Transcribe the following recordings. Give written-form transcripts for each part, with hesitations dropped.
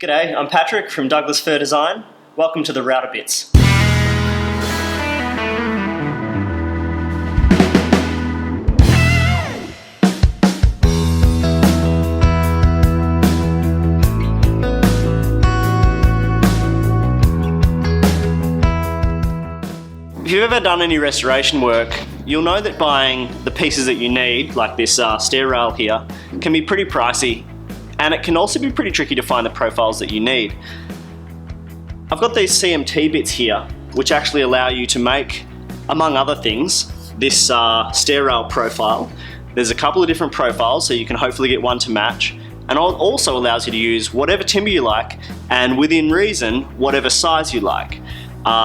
G'day, I'm Patrick from Douglas Fir Design. Welcome to the Router Bits. If you've ever done any restoration work, you'll know that buying the pieces that you need, like this stair rail here, can be pretty pricey, and it can also be pretty tricky to find the profiles that you need. I've got these CMT bits here, which actually allow you to make, among other things, this stair rail profile. There's a couple of different profiles, so you can hopefully get one to match, and it also allows you to use whatever timber you like, and within reason, whatever size you like.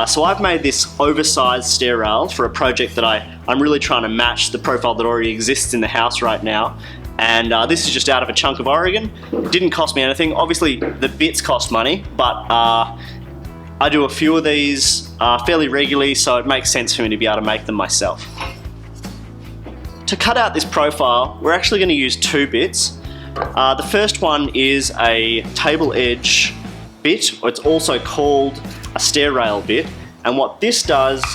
So I've made this oversized stair rail for a project that I'm really trying to match the profile that already exists in the house right now. And this is just out of a chunk of Oregon. It didn't cost me anything. Obviously the bits cost money, but I do a few of these fairly regularly, so it makes sense for me to be able to make them myself. To cut out this profile, we're actually going to use two bits. The first one is a table edge bit, or it's also called a stair rail bit, and what this does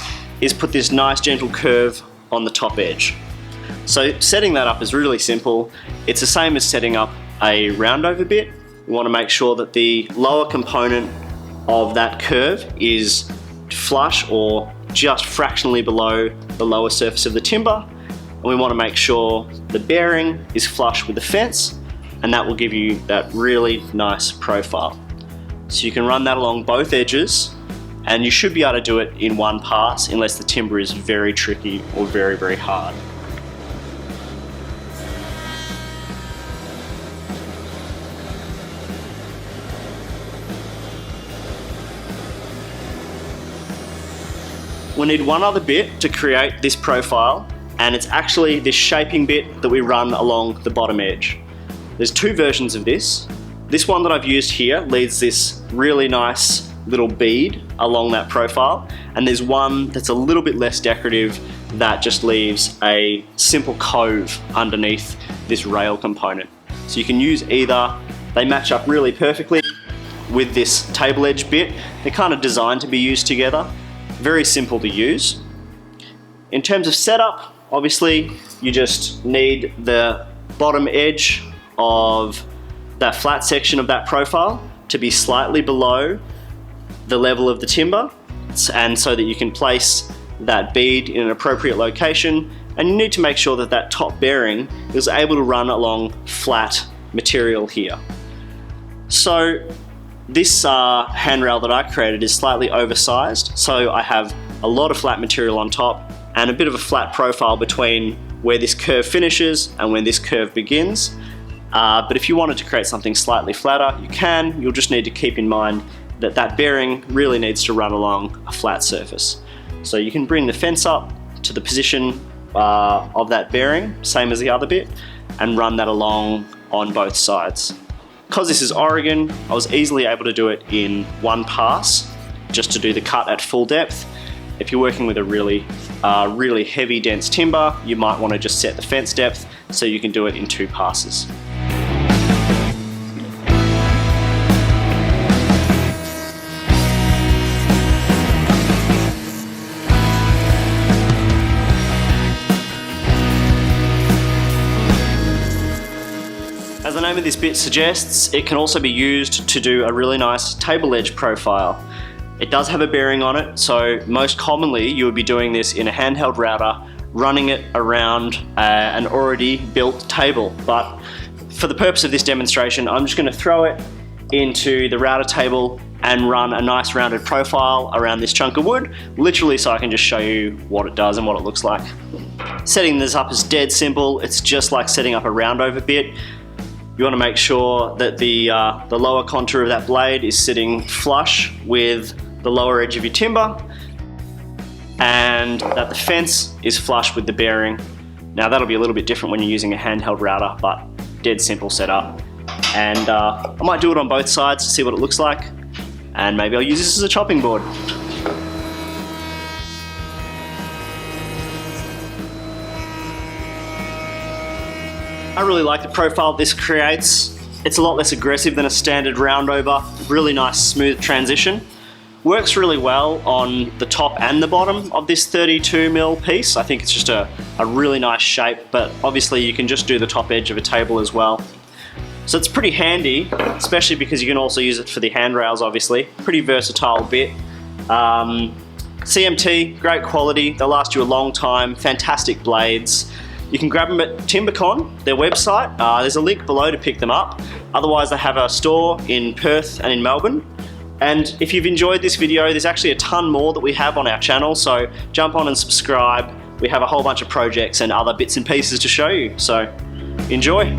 is put this nice gentle curve on the top edge. So setting that up is really simple. It's the same as setting up a roundover bit. We want to make sure that the lower component of that curve is flush or just fractionally below the lower surface of the timber, and we want to make sure the bearing is flush with the fence, and that will give you that really nice profile. So you can run that along both edges, and you should be able to do it in one pass unless the timber is very tricky or very, very hard. We need one other bit to create this profile, and it's actually this shaping bit that we run along the bottom edge. There's two versions of this. This one that I've used here leads this really nice little bead along that profile, and there's one that's a little bit less decorative that just leaves a simple cove underneath this rail component. So you can use either. They match up really perfectly with this table edge bit. They're kind of designed to be used together. Very simple to use. In terms of setup, obviously you just need the bottom edge of that flat section of that profile to be slightly below the level of the timber, and so that you can place that bead in an appropriate location, and you need to make sure that that top bearing is able to run along flat material here. So this handrail that I created is slightly oversized, so I have a lot of flat material on top and a bit of a flat profile between where this curve finishes and where this curve begins. But if you wanted to create something slightly flatter, you can. You'll just need to keep in mind that that bearing really needs to run along a flat surface. So you can bring the fence up to the position of that bearing, same as the other bit, and run that along on both sides. Because this is Oregon, I was easily able to do it in one pass, just to do the cut at full depth. If you're working with a really heavy, dense timber, you might want to just set the fence depth so you can do it in two passes. As the name of this bit suggests, it can also be used to do a really nice table edge profile. It does have a bearing on it, so most commonly you would be doing this in a handheld router, running it around an already built table. But for the purpose of this demonstration, I'm just going to throw it into the router table and run a nice rounded profile around this chunk of wood, literally so I can just show you what it does and what it looks like. Setting this up is dead simple. It's just like setting up a roundover bit. You want to make sure that the lower contour of that blade is sitting flush with the lower edge of your timber, and that the fence is flush with the bearing. Now that'll be a little bit different when you're using a handheld router, but dead simple setup. And I might do it on both sides to see what it looks like, and maybe I'll use this as a chopping board. I really like the profile this creates. It's a lot less aggressive than a standard roundover. Really nice smooth transition. Works really well on the top and the bottom of this 32mm piece. I think it's just a really nice shape, but obviously you can just do the top edge of a table as well. So it's pretty handy, especially because you can also use it for the handrails, obviously. Pretty versatile bit. CMT, great quality, they'll last you a long time, fantastic blades. You can grab them at Timbecon, their website. There's a link below to pick them up. Otherwise, they have a store in Perth and in Melbourne. And if you've enjoyed this video, there's actually a ton more that we have on our channel, so jump on and subscribe. We have a whole bunch of projects and other bits and pieces to show you, so enjoy.